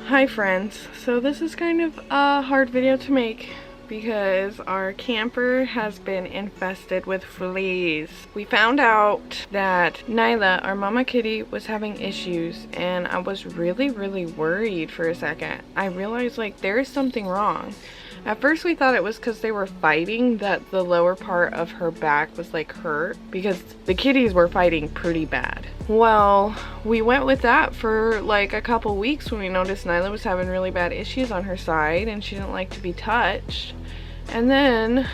Hi friends, so this is kind of a hard video to make because our camper has been infested with fleas. We found out that Nyla, our mama kitty, was having issues, and I was really worried for a second. I realized like there is something wrong. At first we thought it was because they were fighting, that the lower part of her back was like hurt because the kitties were fighting pretty bad. Well, we went with that for like a couple weeks when we noticed Nyla was having really bad issues on her side and she didn't like to be touched. And then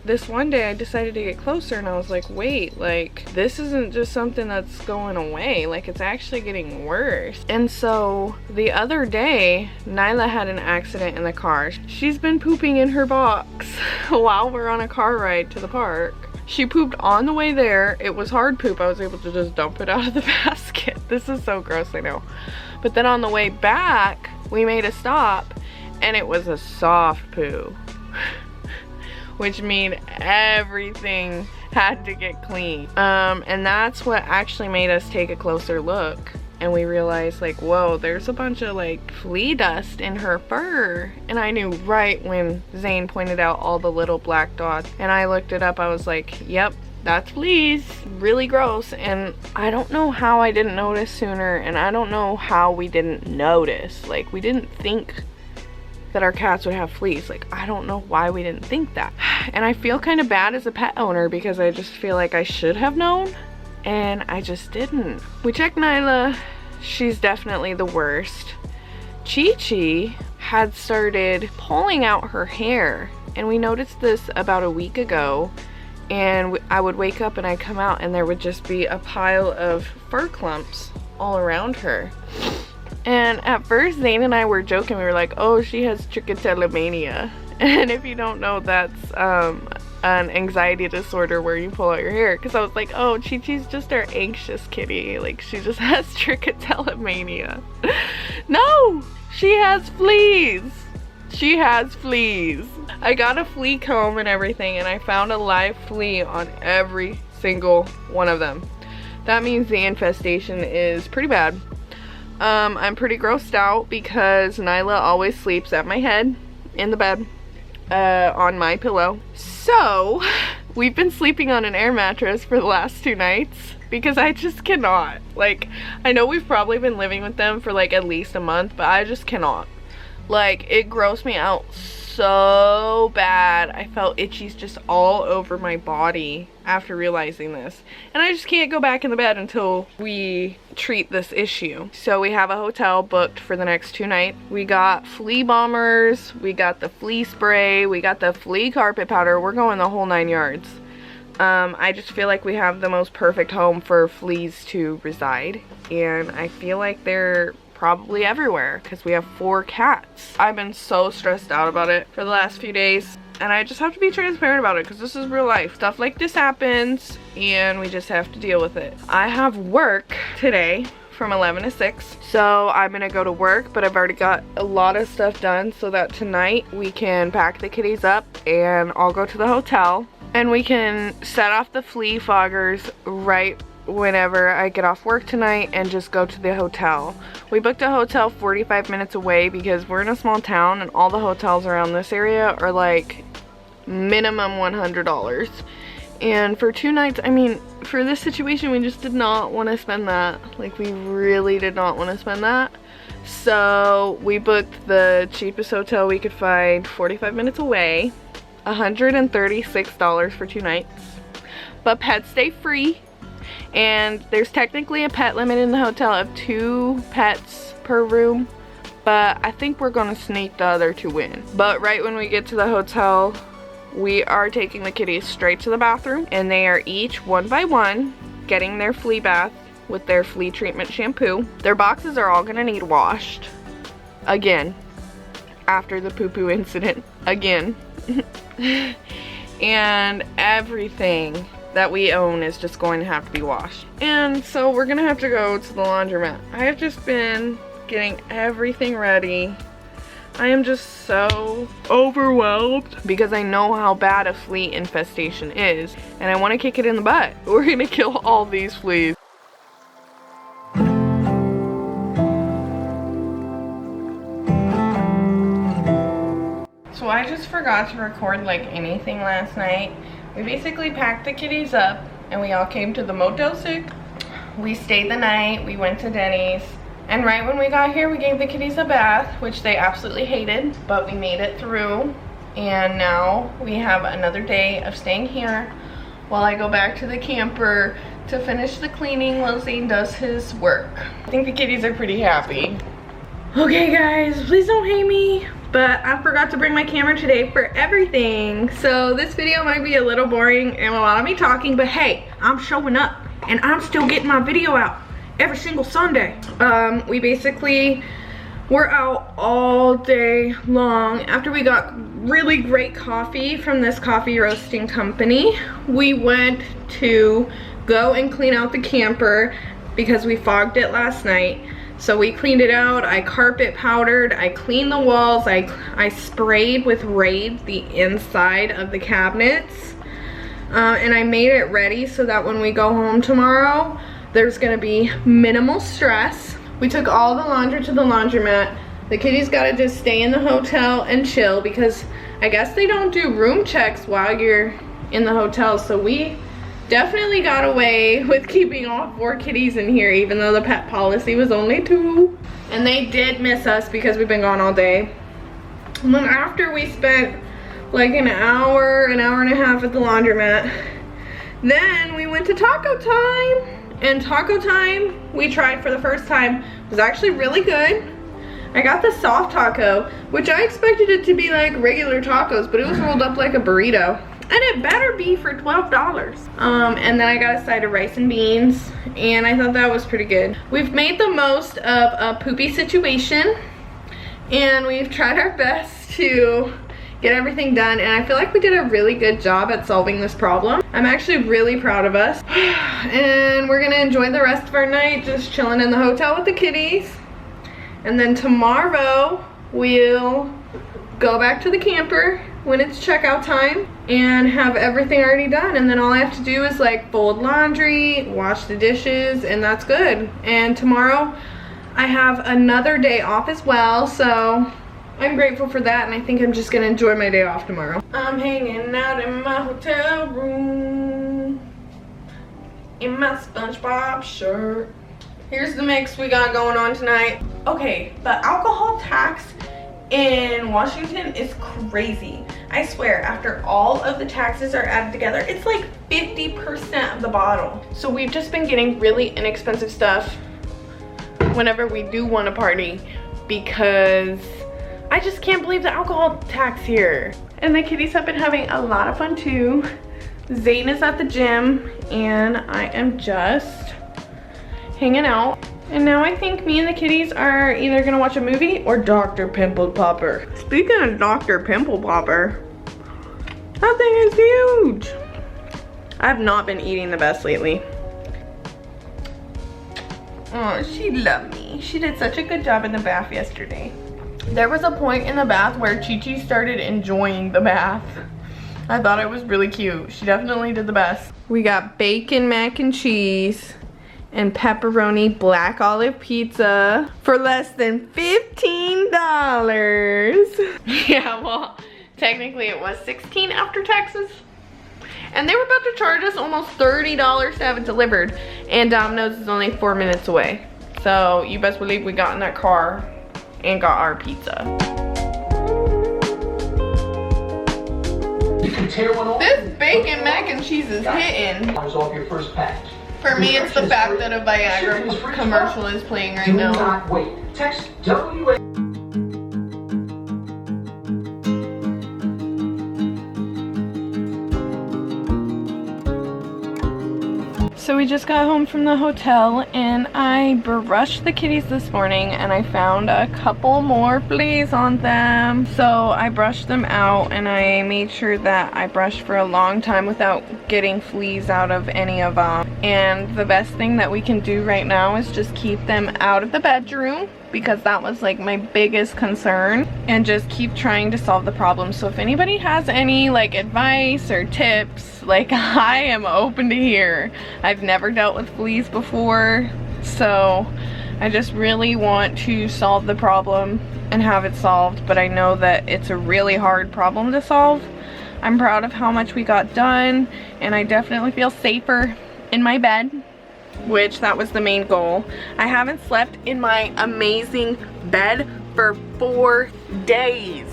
this one day I decided to get closer and I was like, wait, like this isn't just something that's going away, like it's actually getting worse. And so the other day Nyla had an accident in the car. She's been pooping in her box while we're on a car ride to the park. She pooped on the way there. It was hard poop. I was able to just dump it out of the basket. This is so gross, I know. But then on the way back we made a stop and it was a soft poo. Which means everything had to get clean. And that's what actually made us take a closer look. And we realized like, whoa, there's a bunch of like flea dust in her fur. And I knew right when Zane pointed out all the little black dots. And I looked it up, I was like, yep, that's fleas. Really gross. And I don't know how I didn't notice sooner. And I don't know how we didn't notice. Like, we didn't think that our cats would have fleas. Like, I don't know why we didn't think that. And I feel kind of bad as a pet owner because I just feel like I should have known and I just didn't. We checked Nyla. She's definitely the worst. Chi-Chi had started pulling out her hair, and we noticed this about a week ago, and I would wake up and I'd come out and there would just be a pile of fur clumps all around her. And at first Zane and I were joking. We were like, oh, she has trichotillomania. And if you don't know, that's an anxiety disorder where you pull out your hair. Because I was like, oh, Chi-Chi's just our anxious kitty. Like, she just has trichotillomania. No, she has fleas. She has fleas. I got a flea comb and everything, and I found a live flea on every single one of them. That means the infestation is pretty bad. I'm pretty grossed out because Nyla always sleeps at my head in the bed on my pillow. So we've been sleeping on an air mattress for the last 2 nights because I just cannot. Like, I know we've probably been living with them for like at least a month, but I just cannot. Like, it grossed me out so bad. I felt itchies just all over my body after realizing this. And I just can't go back in the bed until we treat this issue. So we have a hotel booked for the next 2 nights. We got flea bombers, we got the flea spray, we got the flea carpet powder. We're going the whole 9 yards. I just feel like we have the most perfect home for fleas to reside. And I feel like they're probably everywhere because we have 4 cats. I've been so stressed out about it for the last few days, and I just have to be transparent about it because this is real life. Stuff like this happens and we just have to deal with it. I have work today from 11 to 6, so I'm gonna go to work, but I've already got a lot of stuff done so that tonight we can pack the kitties up and I'll go to the hotel and we can set off the flea foggers right whenever I get off work tonight and just go to the hotel. We booked a hotel 45 minutes away because we're in a small town and all the hotels around this area are like minimum $100. And for 2 nights, I mean, for this situation, we just did not want to spend that. Like, we really did not want to spend that. So we booked the cheapest hotel we could find 45 minutes away, $136 for 2 nights. But pets stay free. And there's technically a pet limit in the hotel of 2 pets per room, but I think we're gonna sneak the other 2 in. But right when we get to the hotel, we are taking the kitties straight to the bathroom, and they are each 1 by 1 getting their flea bath with their flea treatment shampoo. Their boxes are all gonna need washed again after the poo-poo incident again. And everything that we own is just going to have to be washed. And so we're gonna have to go to the laundromat. I have just been getting everything ready. I am just so overwhelmed because I know how bad a flea infestation is and I want to kick it in the butt. We're gonna kill all these fleas. so I just forgot to record like anything last night. We basically packed the kitties up and we all came to the Motel 6. We stayed the night, we went to Denny's, and right when we got here we gave the kitties a bath, which they absolutely hated, but we made it through. And now we have another day of staying here while I go back to the camper to finish the cleaning while Zane does his work. I think the kitties are pretty happy. Okay guys, please don't hate me, but I forgot to bring my camera today for everything. So this video might be a little boring and a lot of me talking, but hey, I'm showing up and I'm still getting my video out every single Sunday. We basically were out all day long. After we got really great coffee from this coffee roasting company, we went to go and clean out the camper because we fogged it last night. So we cleaned it out, I carpet powdered, I cleaned the walls, I sprayed with Raid the inside of the cabinets, and I made it ready so that when we go home tomorrow, there's gonna be minimal stress. We took all the laundry to the laundromat. The kitties gotta just stay in the hotel and chill because I guess they don't do room checks while you're in the hotel, so we definitely got away with keeping all 4 kitties in here, even though the pet policy was only 2. And they did miss us because we've been gone all day. And then after we spent like an hour and a half at the laundromat, then we went to Taco Time. And Taco Time, we tried for the first time, was actually really good. I got the soft taco, which I expected it to be like regular tacos, but it was rolled up like a burrito. And it better be for $12. And then I got a side of rice and beans, and I thought that was pretty good. We've made the most of a poopy situation, and we've tried our best to get everything done, and I feel like we did a really good job at solving this problem. I'm actually really proud of us. And we're gonna enjoy the rest of our night just chilling in the hotel with the kitties. And then tomorrow we'll go back to the camper when it's checkout time and have everything already done, and then all I have to do is like fold laundry, wash the dishes, and that's good. And tomorrow I have another day off as well, so I'm grateful for that, and I think I'm just gonna enjoy my day off tomorrow. I'm hanging out in my hotel room in my SpongeBob shirt. Here's the mix we got going on tonight. Okay, the alcohol tax in Washington is crazy. I swear, after all of the taxes are added together, it's like 50% of the bottle. So we've just been getting really inexpensive stuff whenever we do want to party because I just can't believe the alcohol tax here. And the kitties have been having a lot of fun too. Zane is at the gym and I am just hanging out. And now I think me and the kitties are either gonna watch a movie or Dr. Pimple Popper. Speaking of Dr. Pimple Popper, that thing is huge. I've not been eating the best lately. Oh, she loved me. She did such a good job in the bath yesterday. There was a point in the bath where Chi-Chi started enjoying the bath. I thought it was really cute. She definitely did the best. We got bacon mac and cheese and pepperoni black olive pizza for less than $15. Yeah, well, technically it was $16 after taxes. And they were about to charge us almost $30 to have it delivered. And Domino's is only 4 minutes away. So you best believe we got in that car and got our pizza. This bacon mac and cheese is hitting. Off your first package. For me, it's the fact that a Viagra commercial is playing right now. Do not wait. Text WA. So we just got home from the hotel and I brushed the kitties this morning and I found a couple more fleas on them. So I brushed them out and I made sure that I brushed for a long time without getting fleas out of any of them. And the best thing that we can do right now is just keep them out of the bedroom, because that was like my biggest concern, and just keep trying to solve the problem. So if anybody has any like advice or tips, like I am open to hear. I've never dealt with fleas before, so I just really want to solve the problem and have it solved, but I know that it's a really hard problem to solve. I'm proud of how much we got done, and I definitely feel safer in my bed, which that was the main goal. I haven't slept in my amazing bed for 4 days.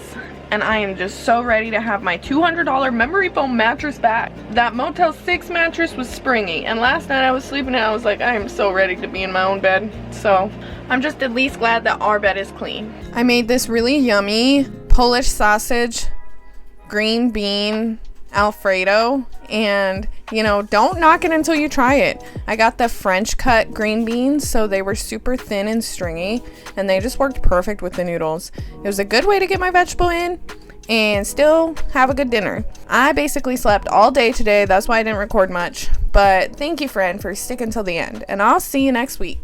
And I am just so ready to have my $200 memory foam mattress back. That Motel 6 mattress was springy, and last night I was sleeping and I was like, I am so ready to be in my own bed. So I'm just at least glad that our bed is clean. I made this really yummy Polish sausage, green bean Alfredo, and you know, don't knock it until you try it. I got the French cut green beans, so they were super thin and stringy, and they just worked perfect with the noodles. It was a good way to get my vegetable in and still have a good dinner. I basically slept all day today, that's why I didn't record much, but thank you, friend, for sticking till the end, and I'll see you next week.